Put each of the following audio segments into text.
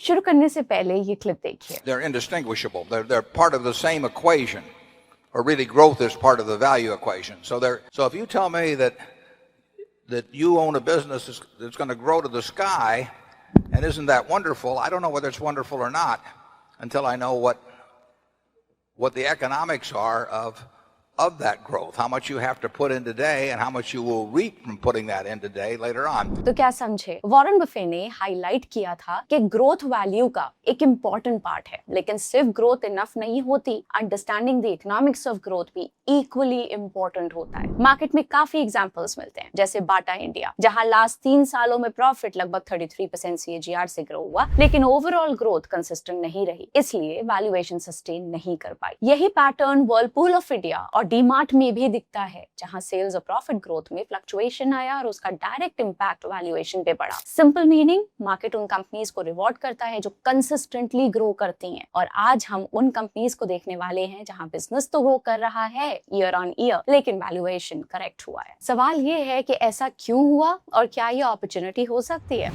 शुरू करने से पहले ये क्लिप देखिए। They're indistinguishable. They're part of the same equation, or really growth is part of the value equation. So if you tell me that you own a business that's going to grow to the sky, and isn't that wonderful? I don't know whether it's wonderful or not until I know what the economics are of that growth, how much you have to put in today and how much you will reap from putting that in today later on. तो क्या समझे, Warren Buffett ने highlight किया था कि growth value का एक important part है, लेकिन सिर्फ ग्रोथ इनफ नहीं होती, understanding the economics of growth भी इक्वली इम्पोर्टेंट होता है। मार्केट में काफी एग्जांपल्स मिलते हैं, जैसे बाटा इंडिया, जहां लास्ट 3 सालों में प्रॉफिट लगभग 33% CAGR से ग्रो हुआ, लेकिन ओवरऑल ग्रोथ कंसिस्टेंट नहीं रही, इसलिए वैल्यूएशन सस्टेन नहीं कर पाई। यही पैटर्न वर्लपूल ऑफ इंडिया और डीमार्ट में भी दिखता है, जहां सेल्स और प्रॉफिट ग्रोथ में फ्लक्चुएशन आया और उसका डायरेक्ट इंपैक्ट वैल्यूएशन पे पड़ा। सिंपल मीनिंग, मार्केट उन कंपनीज को रिवॉर्ड करता है जो कंसिस्टेंटली ग्रो करती हैं, और आज हम उन कंपनीज को देखने वाले हैं जहां बिजनेस तो ग्रो कर रहा है ईयर ऑन ईयर, लेकिन वैल्यूएशन करेक्ट हुआ है। सवाल ये है कि ऐसा क्यों हुआ और क्या ये अपॉर्चुनिटी हो सकती है।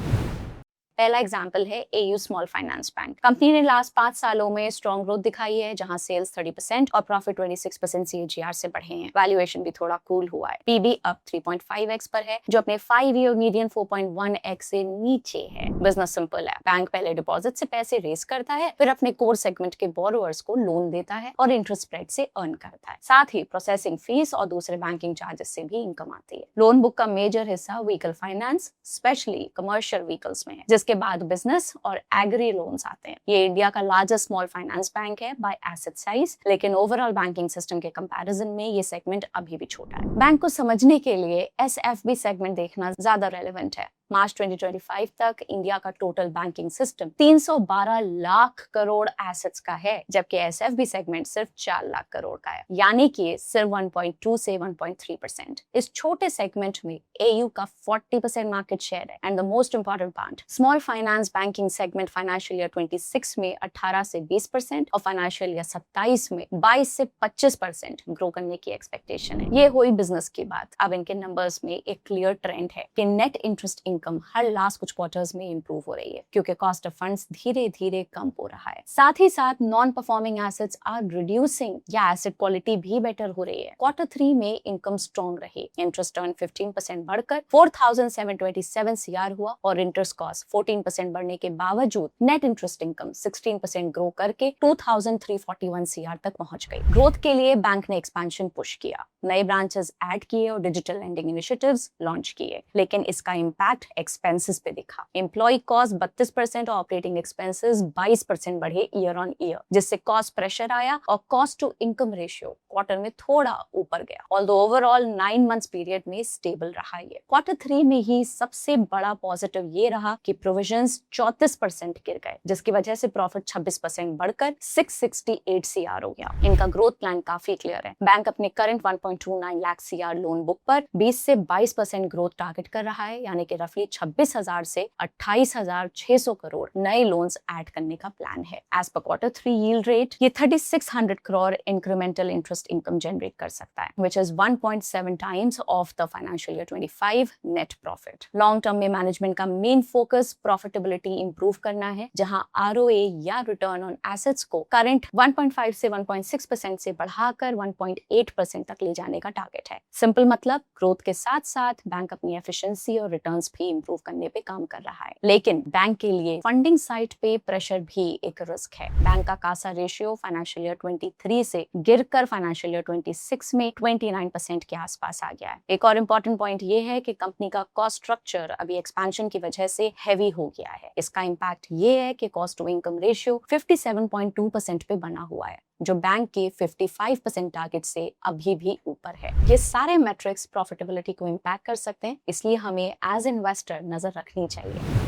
पहला एग्जांपल है AU small finance bank. Company ने लास्ट 5 सालों में स्ट्रॉन्ग ग्रोथ दिखाई है, जहां सेल्स 30% और प्रॉफिट 26% CAGR से बढ़े हैं। वैल्यूएशन भी थोड़ा कूल हुआ है, PB अब 3.5x पर है, जो अपने 5 ईयर मीडियन 4.1x से नीचे है। बिजनेस सिंपल है, बैंक पहले डिपॉजिट से पैसे रेज करता है, फिर अपने कोर सेगमेंट के बोरोअर्स को लोन देता है और इंटरेस्ट स्प्रेड से अर्न करता है। साथ ही प्रोसेसिंग फीस और दूसरे बैंकिंग चार्जेस से भी इनकम आती है। लोन बुक का मेजर हिस्सा vehicle finance, specially commercial vehicles में है, जिसके बाद बिजनेस और एग्री लोन्स आते हैं। ये इंडिया का लार्जेस्ट स्मॉल फाइनेंस बैंक है बाय एसेट साइज, लेकिन ओवरऑल बैंकिंग सिस्टम के कंपैरिजन में ये सेगमेंट अभी भी छोटा है। बैंक को समझने के लिए SFB सेगमेंट देखना ज्यादा रेलेवेंट है। मार्च 2025 तक इंडिया का total banking system 312 lakh crore assets का है, जबकि SFB सेगमेंट सिर्फ 4 लाख करोड़ का है, यानी कि सिर्फ 1.2 से 1.3%। इस छोटे सेगमेंट में AU का 40% मार्केट शेयर है। And the most important part, small finance banking segment financial year 26 में 18 से 20% और फाइनेंशियल ईयर 27 में 22 से 25% ग्रो करने की एक्सपेक्टेशन है। ये हुई बिजनेस की बात। अब इनके नंबर्स में एक क्लियर ट्रेंड है कि net interest income her last कुछ क्वार्टर्स में इंप्रूव हो रही है, क्योंकि कॉस्ट ऑफ फंड्स धीरे धीरे कम हो रहा है। साथ ही साथ non performing assets are reducing, या एसेट क्वालिटी भी बेटर हो रही है। Q3 में इनकम स्ट्रॉन्ग रही, इंटरेस्ट अर्न 15% बढ़कर 4727 CR हुआ और इंटरेस्ट कॉस्ट 14% बढ़ने के बावजूद नेट इंटरेस्ट इनकम 16% ग्रो करके 2341 CR तक पहुंच गई। ग्रोथ के लिए बैंक ने एक्सपेंशन पुश किया, नए ब्रांचेस ऐड किए और डिजिटल लेंडिंग इनिशिएटिव्स लॉन्च किए, लेकिन इसका इंपैक्ट एक्सपेंसेस पे दिखा। एम्प्लॉय कॉस्ट 32% और ऑपरेटिंग एक्सपेंसेस 22% बढ़े ईयर ऑन ईयर, जिससे कॉस्ट प्रेशर आया और cost to income ratio quarter में थोड़ा ऊपर गया। ऑल्दो ओवरऑल 9 मंथ्स पीरियड में स्टेबल रहा है। Q3 में ही सबसे बड़ा पॉजिटिव ये रहा कि प्रोविजंस 34% गिर गए, जिसकी वजह से प्रॉफिट 26% बढ़कर 668 CR हो गया। इनका ग्रोथ प्लान काफी क्लियर है। बैंक अपने current 1.29 lakh CR loan book पर 20 से 22% ग्रोथ टारगेट कर रहा है, यानी कि रफली 26,000 से 28,600 करोड़ नए लोन्स ऐड करने का प्लान है। As per Q3 yield rate, ये 3600 crore incremental interest income generate कर सकता है, which is 1.7 times of the financial year 25 net profit. Long term में मैनेजमेंट का मेन फोकस प्रॉफिटेबिलिटी इंप्रूव करना है, जहां ROA या रिटर्न ऑन एसेट्स को करंट 1.5 से 1.6% से बढ़ाकर 1.8% तक ले जाने का टारगेट है। सिंपल मतलब, ग्रोथ के साथ साथ बैंक अपनी एफिशिएंसी और रिटर्न्स भी इंप्रूव करने पे काम कर रहा है। लेकिन बैंक के लिए फंडिंग साइड पे प्रेशर भी एक रिस्क है। बैंक का कासा रेशियो फाइनेंशियल ईयर 23 से गिरकर फाइनेंशियल ईयर 26 में 29% के आसपास आ गया है। एक और इम्पोर्टेंट पॉइंट ये है कि कंपनी का कॉस्ट स्ट्रक्चर अभी एक्सपेंशन की वजह से हैवी हो गया है। इसका इम्पैक्ट ये है कि कॉस्ट टू इनकम रेशियो 57.2% पे बना हुआ है, जो बैंक के 55% टारगेट से अभी भी ऊपर है। ये सारे मैट्रिक्स प्रॉफिटेबिलिटी को इम्पैक्ट कर सकते हैं, इसलिए हमें एज इन्वेस्टर नजर रखनी चाहिए।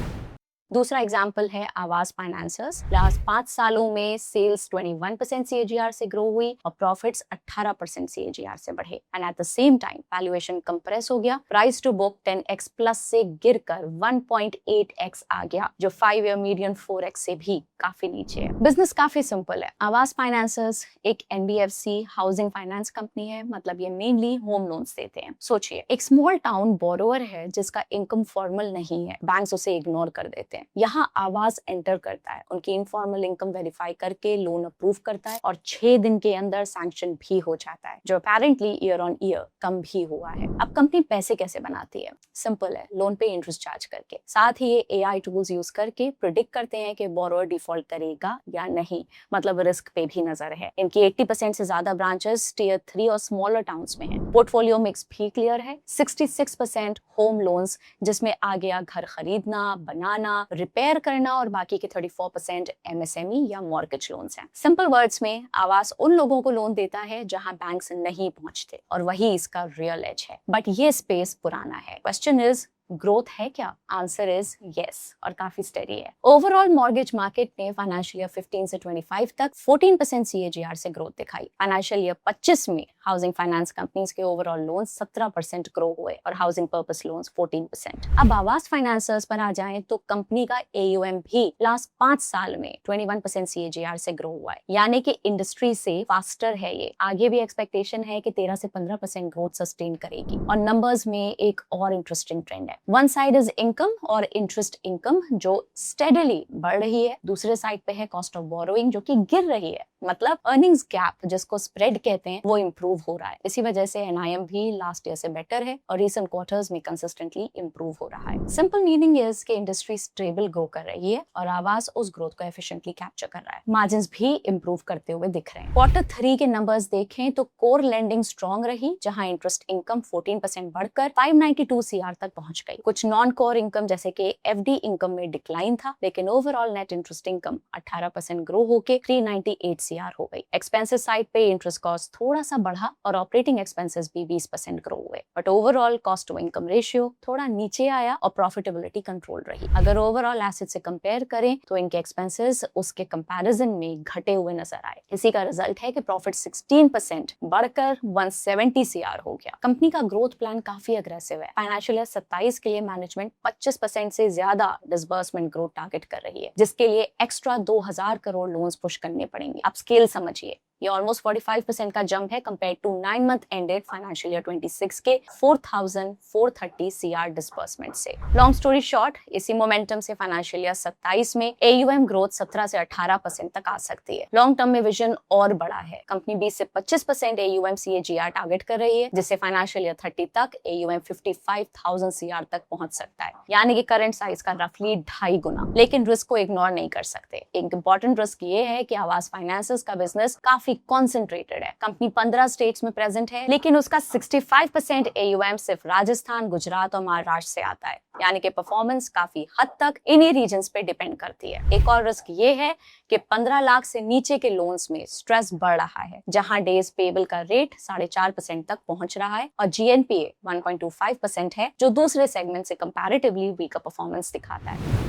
दूसरा एग्जाम्पल है आवास फाइनेंसर्स। लास्ट 5 सालों में सेल्स 21% CAGR से ग्रो हुई और प्रॉफिट्स 18% CAGR से बढ़े, and at the same time valuation compress हो गया। Price to book 10x plus से गिरकर 1.8x आ गया, जो 5 ईयर मीडियन 4x से भी काफी नीचे है। बिजनेस काफी सिंपल है। आवास फाइनेंसर्स एक NBFC हाउसिंग फाइनेंस कंपनी है, मतलब ये मेनली होम लोन्स देते हैं। सोचिए, एक स्मॉल टाउन बोरोअर है जिसका इनकम फॉर्मल नहीं है, बैंक्स उसे इग्नोर कर देते होते हैं। यहाँ आवास एंटर करता है, उनकी इनफॉर्मल इनकम वेरीफाई करके लोन अप्रूव करता है और 6 दिन के अंदर सैंक्शन भी हो जाता है, जो अपेरेंटली ईयर ऑन ईयर कम भी हुआ है। अब कंपनी पैसे कैसे बनाती है? सिंपल है, लोन पे इंटरेस्ट चार्ज करके। साथ ही ये AI टूल्स यूज करके प्रिडिक्ट करते हैं कि बोरोअर डिफॉल्ट करेगा या नहीं, मतलब रिस्क पे भी नजर है। इनकी 80% से ज्यादा ब्रांचेस टियर 3 और स्मॉलर टाउन्स में हैं। पोर्टफोलियो मिक्स भी क्लियर है, 66% होम लोन्स, जिसमें आ गया घर खरीदना, बनाना, रिपेयर करना, और बाकी के 34% MSME या मॉर्गेज लोन्स हैं। सिंपल वर्ड्स में आवास उन लोगों को लोन देता है जहां बैंक्स नहीं पहुंचते, और वही इसका रियल एज है। बट ये स्पेस पुराना है। क्वेश्चन इज, ग्रोथ है क्या? आंसर इज यस, और काफी स्टेडी है। ओवरऑल मॉर्गेज मार्केट ने फाइनेंशियल ईयर 15 से 25 तक 14% CAGR से ग्रोथ दिखाई। फाइनेंशियल ईयर 25 में हाउसिंग फाइनेंस कंपनीज के ओवरऑल लोन 17% ग्रो हुए और हाउसिंग पर्पस लोन्स 14%। अब आवास फाइनेंसर्स पर आ जाएं तो कंपनी का AUM भी लास्ट 5 साल में 21% CAGR से ग्रो हुआ है, यानी कि इंडस्ट्री से फास्टर है ये। आगे भी एक्सपेक्टेशन है कि 13 से 15% ग्रोथ सस्टेन करेगी। और नंबर्स में एक और इंटरेस्टिंग ट्रेंड है। वन साइड इज इनकम और इंटरेस्ट इनकम, जो स्टेडली बढ़ रही है। दूसरे साइड पे है कॉस्ट ऑफ बोरोइंग, जो कि गिर रही है। मतलब अर्निंग्स गैप, जिसको स्प्रेड कहते हैं, वो इंप्रूव हो रहा है। इसी वजह से NIM भी लास्ट ईयर से बेटर है और रिसेंट क्वार्टर्स में कंसिस्टेंटली इंप्रूव हो रहा है। सिंपल मीनिंग इज कि इंडस्ट्री स्टेबल ग्रो कर रही है और आवास उस ग्रोथ को एफिशिएंटली कैप्चर कर रहा है। मार्जिन्स भी इंप्रूव करते हुए दिख रहे हैं। क्वार्टर 3 के नंबर्स देखें तो कोर लेंडिंग स्ट्रॉन्ग रही, जहां इंटरेस्ट इनकम 14% बढ़कर 592 CR तक पहुंच गई। कुछ नॉन कोर इनकम जैसे कि FD इनकम में डिक्लाइन था, लेकिन overall net interest income 18% grow होकर 398 CR हो गई। एक्सपेंसेस साइड पे इंटरेस्ट कॉस्ट थोड़ा सा बढ़ा और ऑपरेटिंग एक्सपेंसेस भी 20% ग्रो हुए, but overall cost to income ratio थोड़ा नीचे आया और प्रॉफिटेबिलिटी कंट्रोल रही। अगर ओवरऑल एसेट से कंपेयर करें तो इनके एक्सपेंसेस उसके कंपैरिजन में घटे हुए नजर आए। इसी का रिजल्ट है कि प्रॉफिट 16% बढ़कर 170 CR हो गया। कंपनी का ग्रोथ प्लान काफी अग्रेसिव है। फाइनेंशियल ईयर 27 के लिए मैनेजमेंट 25% से ज्यादा डिसबर्समेंट ग्रोथ टारगेट कर रही है, जिसके लिए एक्स्ट्रा 2000 करोड़ लोन्स पुश करने पड़ेंगे। अब स्केल समझिए, ये ऑलमोस्ट 45% का जंप है compare to 9 month ended financial year 26 के 4430 CR डिसबर्समेंट से। लॉन्ग स्टोरी शॉर्ट, इसी मोमेंटम से फाइनेंशियल ईयर 27 में AUM ग्रोथ 17 से 18% तक आ सकती है। लॉन्ग टर्म में विजन और बड़ा है। कंपनी 20 से 25% AUM CAGR टारगेट कर रही है, जिससे फाइनेंशियल ईयर 30 तक AUM 55,000 CR तक पहुंच सकता है, यानी कि करंट साइज का रफली 2.5 गुना। लेकिन रिस्क को इग्नोर नहीं कर सकते। एक इंपॉर्टेंट रिस्क ये है कि आवास फाइनेंसेस का बिजनेस काफी कॉन्सेंट्रेटेड है। कंपनी 15 स्टेट्स में प्रेजेंट है, लेकिन उसका 65% AUM सिर्फ राजस्थान, गुजरात और महाराष्ट्र से आता है, यानी कि परफॉर्मेंस काफी हद तक इन्हीं रीजन्स पे डिपेंड करती है। एक और रिस्क ये है कि 15 लाख से नीचे के लोन्स में स्ट्रेस बढ़ रहा है, जहां डेज पेबल का रेट 4.5% तक पहुंच रहा है और GNPA 1.25% है, जो दूसरे सेगमेंट से कंपैरेटिवली वीकर परफॉर्मेंस दिखाता है।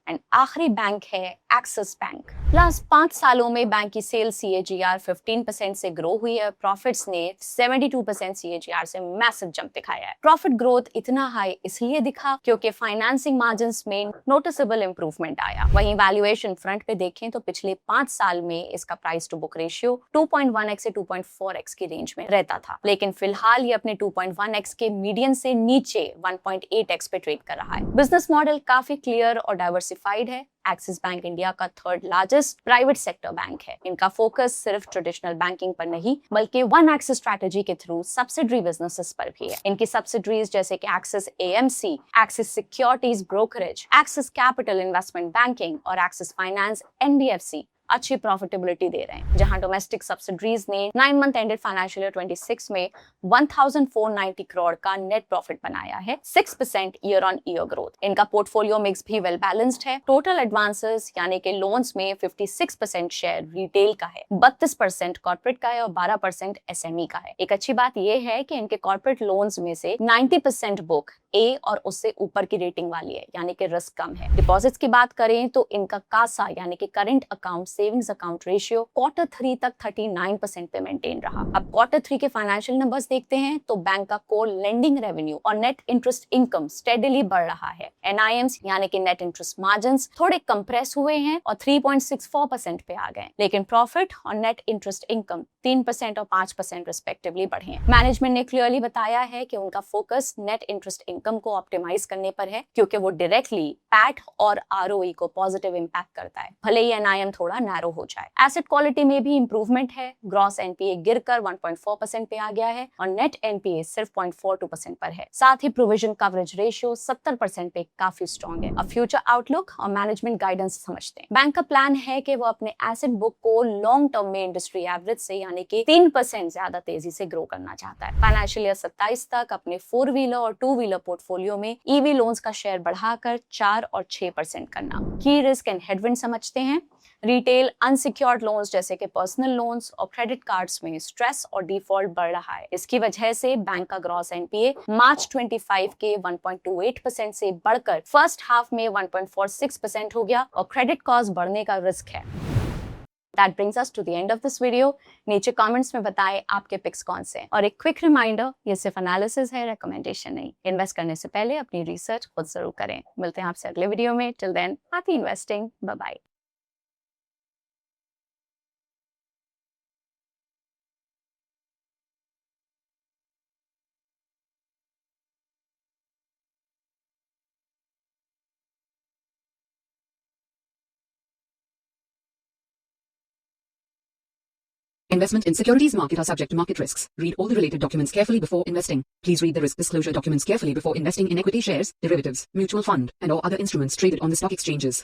एंड आखिरी बैंक है एक्सिस बैंक। लास्ट 5 सालों में बैंक की सेल CAGR 15% से ग्रो हुई है। प्रॉफिट्स ने 72% CAGR से मैसिव जंप दिखाया है। प्रॉफिट ग्रोथ इतना हाई इसलिए दिखा क्योंकि फाइनेंसिंग मार्जिन्स में नोटिसेबल इंप्रूवमेंट आया। वहीं वैल्यूएशन फ्रंट पे देखें तो पिछले 5 साल में इसका price to book ratio 2.1x से 2.4x की रेंज में रहता था, लेकिन फिलहाल ये अपने 2.1x के मीडियन से नीचे 1.8x पे ट्रेड कर रहा है। बिजनेस मॉडल काफी क्लियर और डाइवर्सिफाइड है। एक्सिस बैंक इंडिया का 3rd largest private sector bank है। इनका फोकस सिर्फ ट्रेडिशनल बैंकिंग पर नहीं, बल्कि वन एक्सिस स्ट्रेटजी के थ्रू सब्सिडरी बिजनेसेस पर भी है। इनकी सब्सिडरीज जैसे कि axis AMC, axis securities brokerage, axis capital investment banking और एक्सिस फाइनेंस NBFC अच्छी प्रॉफिटेबिलिटी दे रहे हैं। जहां डोमेस्टिक सब्सिडरीज ने 9 मंथ एंडेड फाइनेंशियल ईयर 26 में 1490 करोड़ का नेट प्रॉफिट बनाया है, 6% ईयर ऑन ईयर ग्रोथ। इनका पोर्टफोलियो मिक्स भी वेल बैलेंस्ड है। टोटल एडवांसेस यानी कि लोन्स में 56% शेयर रिटेल का है, 32% कॉर्पोरेट का है और 12% SME का है। एक अच्छी बात यह है कि इनके कॉर्पोरेट लोन्स में से 90% बुक A और उससे ऊपर की रेटिंग वाली है, यानी कि रिस्क कम है। डिपॉजिट्स की बात करें तो इनका कासा यानी कि current account savings account ratio quarter 3 तक 39% पे मेंटेन रहा। अब क्वार्टर 3 के फाइनेंशियल नंबर्स देखते हैं तो बैंक का कोर लेंडिंग रेवेन्यू और नेट इंटरेस्ट इनकम स्टेडीली बढ़ रहा है। NIMs यानी कि नेट इंटरेस्ट मार्जिन्स थोड़े कंप्रेस हुए हैं और 3.64% पे आ गए, लेकिन प्रॉफिट और नेट इंटरेस्ट इनकम 3% और 5% रिस्पेक्टिवली बढ़े। मैनेजमेंट ने क्लियरली बताया है कि उनका फोकस नेट इंटरेस्ट इनकम को ऑप्टिमाइज करने पर है, क्योंकि वो डायरेक्टली पैट और आरओई को पॉजिटिव इंपैक्ट करता है, भले ही एनआईएम थोड़ा नैरो हो जाए। एसेट क्वालिटी में भी इंप्रूवमेंट है। ग्रॉस एनपीए गिरकर 1.4% पे आ गया है और नेट एनपीए सिर्फ 0.42% पर है। साथ ही प्रोविजन कवरेज रेशियो 70% पे काफी स्ट्रॉन्ग है। अब फ्यूचर आउटलुक और मैनेजमेंट गाइडेंस समझते हैं। बैंक का प्लान है कि वो अपने एसेट बुक को लॉन्ग टर्म में इंडस्ट्री एवरेज से यानी कि 3% ज्यादा तेजी से ग्रो करना चाहता है। फाइनेंशियल ईयर 27 तक अपने 4 व्हीलर और 2 व्हीलर पोर्टफोलियो में ईवी लोन्स का शेयर बढ़ाकर 4 और 6% करना। की रिस्क एंड हेडविंड समझते हैं। रिटेल अनसिक्योर्ड लोन्स जैसे कि पर्सनल लोन्स और क्रेडिट कार्ड्स में स्ट्रेस और डिफॉल्ट बढ़ रहा है। इसकी वजह से बैंक का ग्रॉस एनपीए मार्च 25 के 1.28% से बढ़कर फर्स्ट हाफ में 1.46% हो गया और क्रेडिट कॉस्ट बढ़ने का रिस्क है। That brings us to the end of this video. नीचे कमेंट्स में बताएं आपके पिक्स कौन से हैं। और एक क्विक रिमाइंडर, ये सिर्फ एनालिसिस है, रिकमेंडेशन नहीं। इन्वेस्ट करने से पहले अपनी रिसर्च खुद जरूर करें। मिलते हैं आपसे अगले वीडियो में। Till then, happy investing, bye bye. Investment in securities market are subject to market risks. Read all the related documents carefully before investing. Please read the risk disclosure documents carefully before investing in equity shares, derivatives, mutual fund, and or other instruments traded on the stock exchanges.